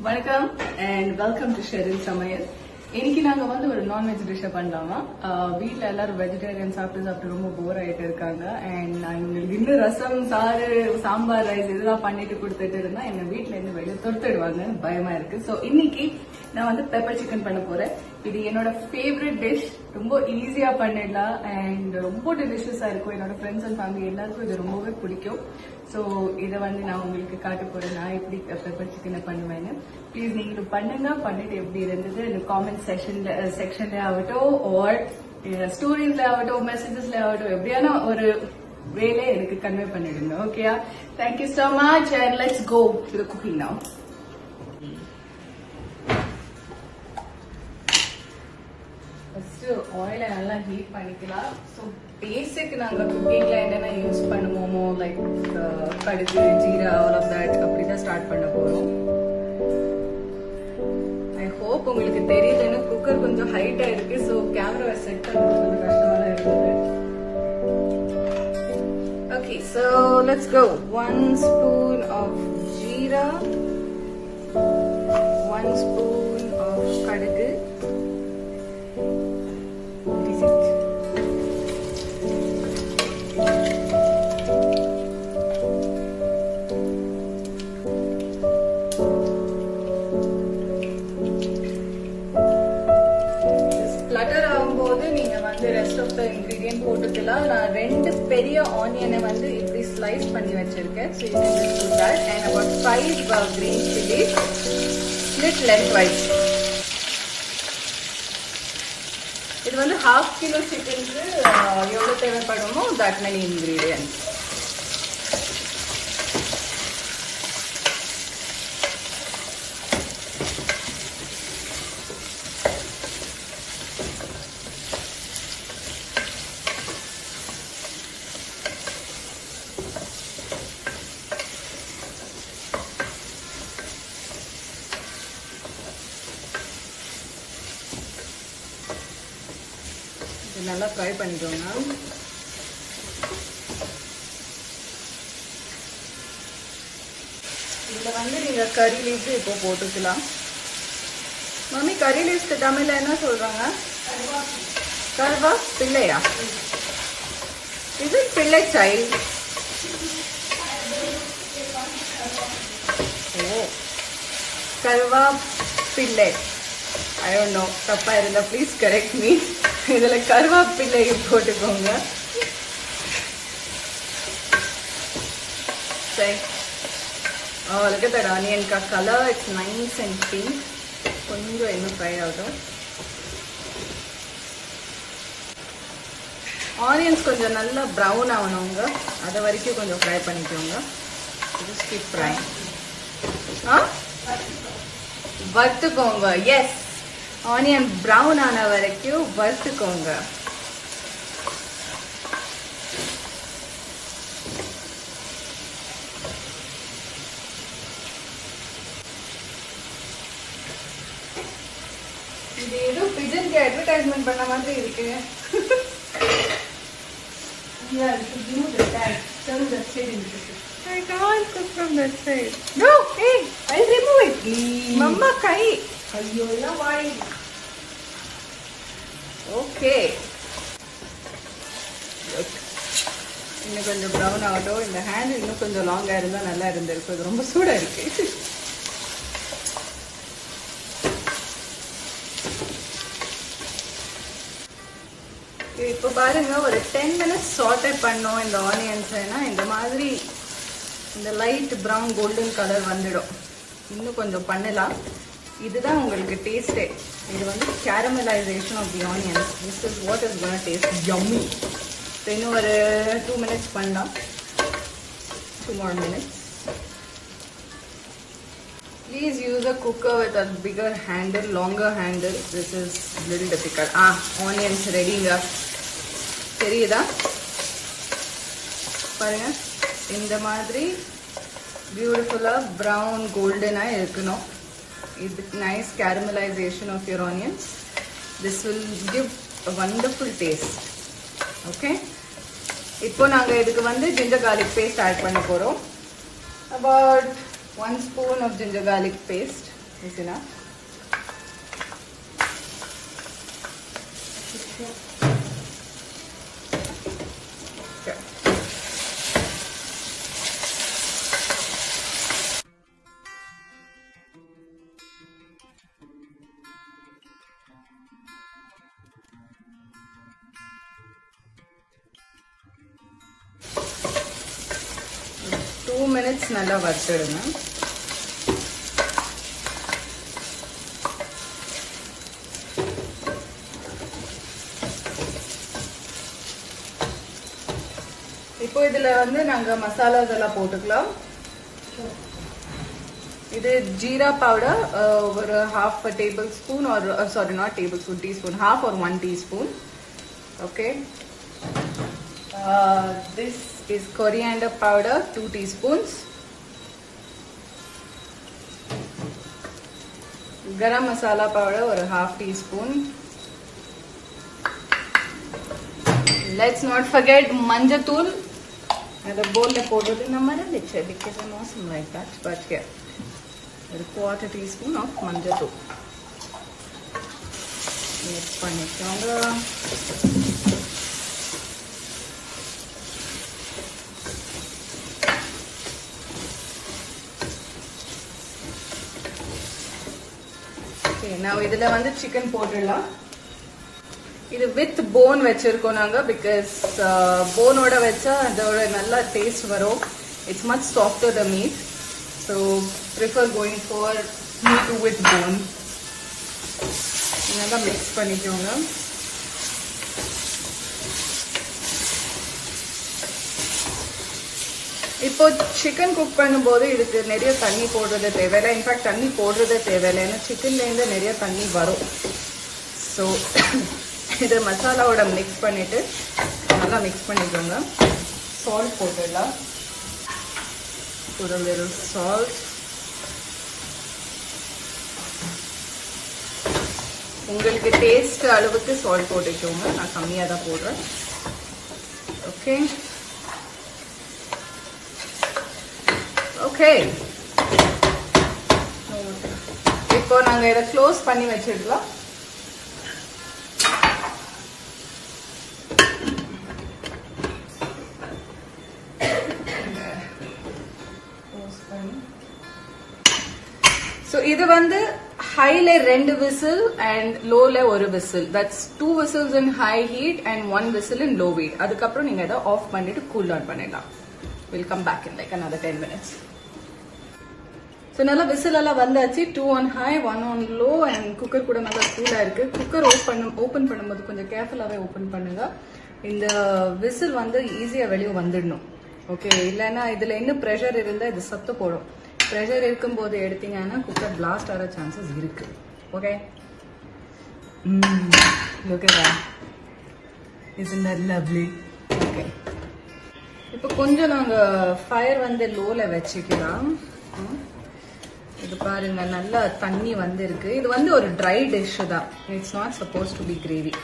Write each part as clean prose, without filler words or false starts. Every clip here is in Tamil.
வணக்கம் அண்ட் வெல்கம் டு ஷெரில் சமையல். இன்னைக்கு நாங்க வந்து ஒரு நான்வெஜ் டிஷ்ஷை பண்ணலாமா. வீட்டில் எல்லாரும் வெஜிடேரியன் சாப்பிட்டு ரொம்ப போர் ஆயிட்டு இருக்காங்க. அண்ட் நான் இவங்களுக்கு இன்னும் ரசம், சாறு, சாம்பார், ரைஸ் இதெல்லாம் பண்ணிட்டு கொடுத்துட்டு இருந்தா எங்க வீட்டுல இருந்து வெளியே தொடுத்துடுவாங்கன்னு பயமா இருக்கு. ஸோ இன்னைக்கு நான் வந்து பெப்பர் சிக்கன் பண்ண போறேன். இது என்னோட ஃபேவரட் டிஷ். ரொம்ப ஈஸியா பண்ணிடலாம் அண்ட் ரொம்ப டெலிஷியஸா இருக்கும். என்னோட ஃப்ரெண்ட்ஸ் அண்ட் ஃபேமிலி எல்லாருக்கும் இது ரொம்பவே பிடிக்கும். ஸோ இதை வந்து நான் உங்களுக்கு காட்ட போறேன், நான் எப்படி பெப்பர் சிக்கனை பண்ணுவேன்னு. ப்ளீஸ் நீங்களும் பண்ணுங்க. பண்ணிட்டு எப்படி இருந்தது இந்த காமெண்ட் செக்ஷன்ல ஆகட்டும், ஆர் ஸ்டோரிஸ்ல ஆகட்டும், மெசேஜஸ்ல ஆகட்டும், எப்படியான ஒரு வேலை எனக்கு கன்வே பண்ணிடுங்க. ஓகேயா? Thank you so much and let's go to the cooking now. First ஆயிலை நல்லா ஹீட் பண்ணிக்கலாம். ஸோ பேசிக் நாங்க குக்கிங்ல என்னென்ன யூஸ் பண்ணுவோமோ, லைக் கடுகு, ஜீரா, ஆல் ஆஃப் தட் அப்படிதான் ஸ்டார்ட் பண்ண போறோம். ஐ ஹோப் உங்களுக்கு தெரியுதுன்னு. குக்கர் கொஞ்சம் ஹைட்டா இருக்கு, ஸோ கேமரா செட் பண்ணுறது கொஞ்சம் கஷ்டமா தான் இருக்குது. Okay, so let's go. 1 spoon of jeera, 1 spoon of kadugu, rest of the ingredient போட்டுக்கலாம். நான் 2 பெரிய ஆனியனை வந்து இப்படி ஸ்லைஸ் பண்ணி வச்சிருக்கேன். So you can just do that. And about 5 green chilies split lengthwise. இது வந்து 1/2 kilo சிக்கனுக்கு எவ்வளவு தேவைப்படுமோ that many ingredients. நல்லா ஃப்ரை பண்ணிக்கோங்க. இதுல வந்து நீங்க கறி லீவ்ஸ் இப்போ போட்டுக்கலாம். மம்மி, கறி லீவ்ஸ்க்கு தமிழ்ல என்ன சொல்றாங்க? கருவா பிள்ளையா? இது பிள்ளை சைல்ட். ஓ, கருவா பிள்ளை. ஐ டோன்ட் நோ, தப்பா இருந்தா ப்ளீஸ் கரெக்ட் மீ. இதுல கருவேப்பிலை போட்டுக்கோங்க. சரி, look at that onion ka color. It's nice and pink. கொஞ்சம் இன்னும் ஃப்ரை ஆகும். ஆனியன்ஸ் கொஞ்சம் நல்லா ப்ரௌன் ஆகணுங்க, அது வரைக்கும் கொஞ்சம் ஃப்ரை பண்ணிக்கோங்க. just keep frying. வறுத்துக்கோங்க. எஸ், ஆனியன் ப்ரௌன் ஆன வரைக்கும் வறுத்துக்கோங்க. இது ஏதோ பிஜனுக்கு அட்வர்டைஸ்மெண்ட் பண்ண மாதிரி இருக்கு. I can't cook from that side. No, hey, I'll remove it. Please. Mama, kai. ஐயோ, எல்லாம் வாய். ஓகே, இன்னும் கொஞ்சம் ப்ரௌன் ஆகட்டும். இந்த ஹேண்ட் இன்னும் கொஞ்சம் லாங்கா இருந்தா நல்லா இருந்திருக்கும். இது ரொம்ப சூடா இருக்கு. இப்போ பாருங்க, ஒரு 10 minutes சாட்டே பண்ணோம் இந்த ஆனியன்ஸ்னா இந்த மாதிரி இந்த லைட் ப்ரௌன் கோல்டன் கலர் வந்துடும். இன்னும் கொஞ்சம் பண்ணலாம். இதுதான் உங்களுக்கு டேஸ்டே. இது வந்து caramelisation of the onions. This is what is gonna taste yummy. இன்னும் ஒரு 2 minutes பண்ணலாம். 2 more minutes. Please use a cooker with a bigger handle, longer handle. This is little difficult. Onions readyங்க. தெரியுதா? பாருங்க, இந்த மாதிரி பியூட்டிஃபுல்லா ப்ரௌன் கோல்டனா இருக்கணும். It nice caramelization of your onions. This will give a wonderful taste. Okay, இப்போ நாங்க இதுக்கு வந்து ginger garlic paste add பண்ண போறோம். About 1 spoon of ginger garlic paste. is enough. Okay. Two minutes நல்லா வறுத்துடுங்க. இப்போ இதுல வந்து நாங்க மசாலாஸ் எல்லாம் போட்டுக்கலாம். இது ஜீரா பவுடர் ஒரு half a tablespoon or sorry not tablespoon, teaspoon, half or 1 teaspoon. Okay. This is coriander powder 2 teaspoons. Garam masala powder or a half teaspoon. Let's not forget manjatul. And the bowl le pododhu na marandiche because I'm awesome like that. But yeah, a quarter teaspoon of manjatul. Mix பண்ணிக்கோங்க. Okay, now இதுல வந்து chicken போட்டுடலாம். இது வித் போன் வச்சிருக்கோம் நாங்க பிகாஸ் போனோட வச்சா அதோட நல்ல டேஸ்ட் வரும். It's much softer the meet, so prefer going for meet with phone. நல்லா மிக்ஸ் பண்ணிக்கோங்க. இப்போ சிக்கன் குக் பண்ணும்போது இதுக்கு நிறைய தண்ணி போடுறது தேவையில்லை. இன்ஃபேக்ட் தண்ணி போடுறதே தேவையில்லை, ஏன்னா சிக்கன்லேருந்து நிறைய தண்ணி வரும். ஸோ இது மசாலாவோட மிக்ஸ் பண்ணிட்டு நல்லா மிக்ஸ் பண்ணிக்கோங்க. சால்ட் போட்டுடலாம். ஒரு லிட்டில் சால்ட். உங்களுக்கு டேஸ்ட் அளவுக்கு சால்ட் போட்டுக்கோங்க. நான் கம்மியாக தான் போடுறேன். ஓகே ஓகே இப்போ நாங்கள் இதை க்ளோஸ் பண்ணி வச்சிடலாம். So இது வந்து ஹைல 2 whistle and lowல ஒரு whistle. That's 2 whistles in high heat and 1 whistle in low heat. அதுக்கப்புறம் நீங்க இதை ஆஃப் பண்ணிட்டு கூல் டவுன் பண்ணிடலாம். We'll come back in like another 10 minutes. So நல்லா whistle எல்லாம் வந்தாச்சு. 2 on high, 1 on low and cooker கூட நல்லா கூலா இருக்கு. குக்கர் ஓபன் பண்ணும்போது கொஞ்சம் கேர்ஃபுல்லாவே ஓபன் பண்ணுங்க. இந்த whistle வந்து ஈஸியா வெளியே வந்துடணும். ஓகே, இல்லைன்னா இதுல இன்னும் ப்ரெஷர் இருந்தா இது சத்து போடும். ப்ரெஷர் இருக்கும்போது எடுத்தீங்கன்னா குக்கர் பிளாஸ்ட் ஆகிற சான்சஸ் இருக்கு. Okay, look at that. Isn't that lovely? Okay, இப்போ கொஞ்சம் நாங்க ஃபயர் வந்து லோல வச்சுக்கலாம். இது பாருங்க நல்லா தண்ணி வந்து இருக்கு. இது வந்து ஒரு ட்ரை டிஷ் தான். It's not suppose to be gravy.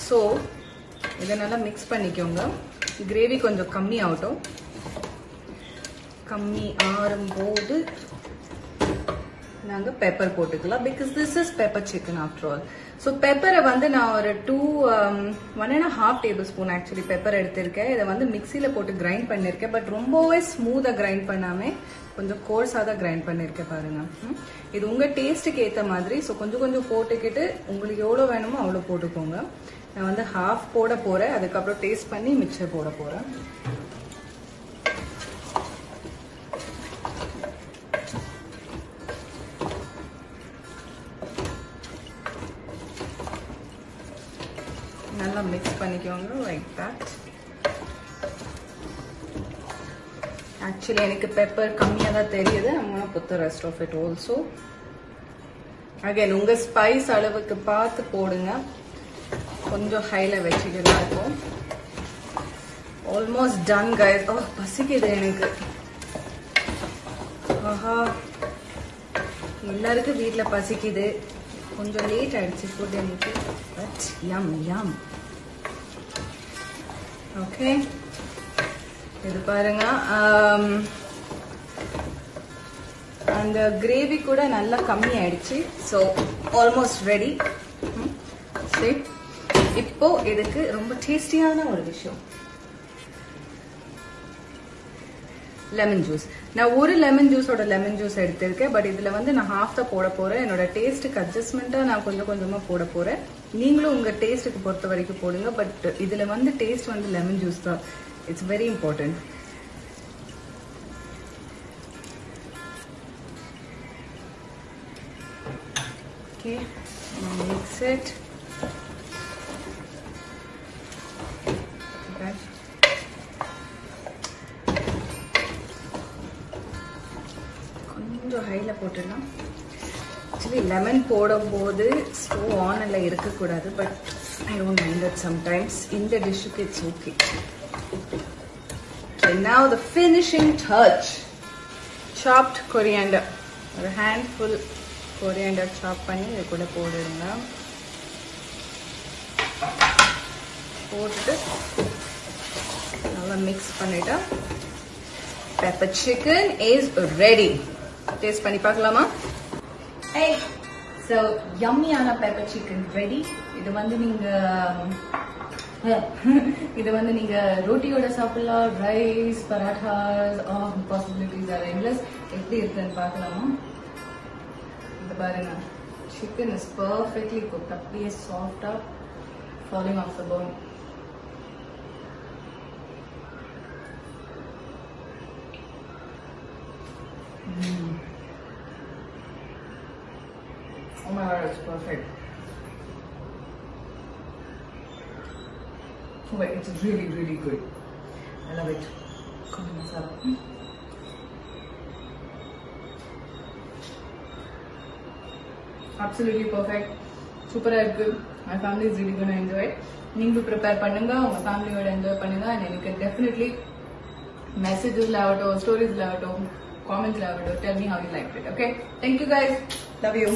So இதை நல்லா மிக்ஸ் பண்ணிக்கோங்க. கிரேவி கொஞ்சம் கம்மி ஆகட்டும். கம்மி ஆறும்போது நாங்கள் பெப்பர் போட்டுக்கலாம். Because this is pepper chicken after all. So பெப்பரை வந்து நான் ஒரு 1.5 tablespoon ஆக்சுவலி பெப்பர் எடுத்திருக்கேன். இதை வந்து மிக்சியில் போட்டு கிரைண்ட் பண்ணியிருக்கேன். பட் ரொம்பவே ஸ்மூத்தாக கிரைண்ட் பண்ணாமல் கொஞ்சம் கோர்ஸாக தான் கிரைண்ட் பண்ணியிருக்கேன் பாருங்க. இது உங்கள் டேஸ்ட்டுக்கு ஏற்ற மாதிரி. ஸோ கொஞ்சம் கொஞ்சம் போட்டுக்கிட்டு உங்களுக்கு எவ்வளோ வேணுமோ அவ்வளோ போட்டுக்கோங்க. நான் வந்து ஹாஃப் போட போகிறேன். அதுக்கப்புறம் டேஸ்ட் பண்ணி மிக்சர் போட போகிறேன். நல்லா மிக்ஸ் பண்ணிக்கோங்க லைக் தட். ஆக்சுவலி எனக்கு பெப்பர் கம்மியாக தான் தெரியுது. I'm gonna put the rest of it also. Again உங்க ஸ்பைஸ் அளவுக்கு பார்த்து போடுங்க. கொஞ்சம் ஹைல வச்சுக்கலாம். இருக்கும் ஆல்மோஸ்ட் டன் கைஸ். ஓ பசிக்குது எனக்கு. ஆஹா, எல்லாருக்கும் வீட்டில் பசிக்குது. கொஞ்சம் லேட் ஆயிடுச்சு ஃபுட் எனக்கு. But am am. ஓகே, இது பாருங்க. அந்த கிரேவி கூட நல்லா கம்மி ஆயிடுச்சு. So almost ready. சரி, இப்போ இதுக்கு ரொம்ப டேஸ்டியான ஒரு விஷயம், லெமன் ஜூஸ். நான் ஒரு லெமன் ஜூஸோட லெமன் ஜூஸ் எடுத்திருக்கேன். பட் இதுல வந்து நான் ஹாஃப் தான் போட போறேன். என்னோட டேஸ்ட்டுக்கு அட்ஜஸ்ட்மெண்டா நான் கொஞ்சம் கொஞ்சமா போட போறேன். நீங்களும் உங்க டேஸ்ட்டுக்கு பொறுத்த வரைக்கும் போடுங்க. பட் இதுல வந்து டேஸ்ட் வந்து லெமன் ஜூஸ் தான். It's very important. Okay, mix it. கொஞ்சம் ஹைல போட்டுடலாம். ஆக்சுவலி லெமன் போடும்போது ஸ்டவ் ஆன்ல இருக்கக்கூடாது. But I don't mind that sometimes. இந்த டிஷ்ஷுக்கு it's okay. Now the finishing touch, chopped coriander. ஒரு ஹேண்ட்ஃபுல் கொரியாண்டர் சாப் பண்ணி இது கூட போடுங்க. போட்டுட்டு நல்லா மிக்ஸ் பண்ணிட்டு pepper chicken is ready. Taste பண்ணி பார்க்கலாமா? Hey, so yummy-ஆன பெப்பர் சிக்கன் ரெடி. இது வந்து நீங்க ரோட்டியோட சாப்பிடலாம், ரைஸ், பராட்டாஸ், பாசிபிலிட்டிஸ் ஆர் எண்ட்லெஸ். எப்படி இருக்குன்னு பார்க்கலாமா? இது பாருங்க, சிக்கன் இஸ் பர்ஃபெக்ட்லி குக்ட். அப்படியே சாஃப்டா falling off the bone. Oh my god, it's perfect. Oh wait, it's really, really good. I love it. Come on, up. Absolutely perfect. Super good. My family is really going to enjoy it. நீங்க ப்ரிப்பேர் பண்ணுங்க, உங்க ஃபேமிலியோட என்ஜாய் பண்ணுங்க. அண்ட் எனக்கு டெஃபினெட்லி மெசேஜஸ்ல ஆகட்டும், ஸ்டோரிஸ்ல ஆகட்டும், காமெண்ட்ஸ்ல ஆகட்டும், tell me how you liked it. Okay, thank you guys, love you.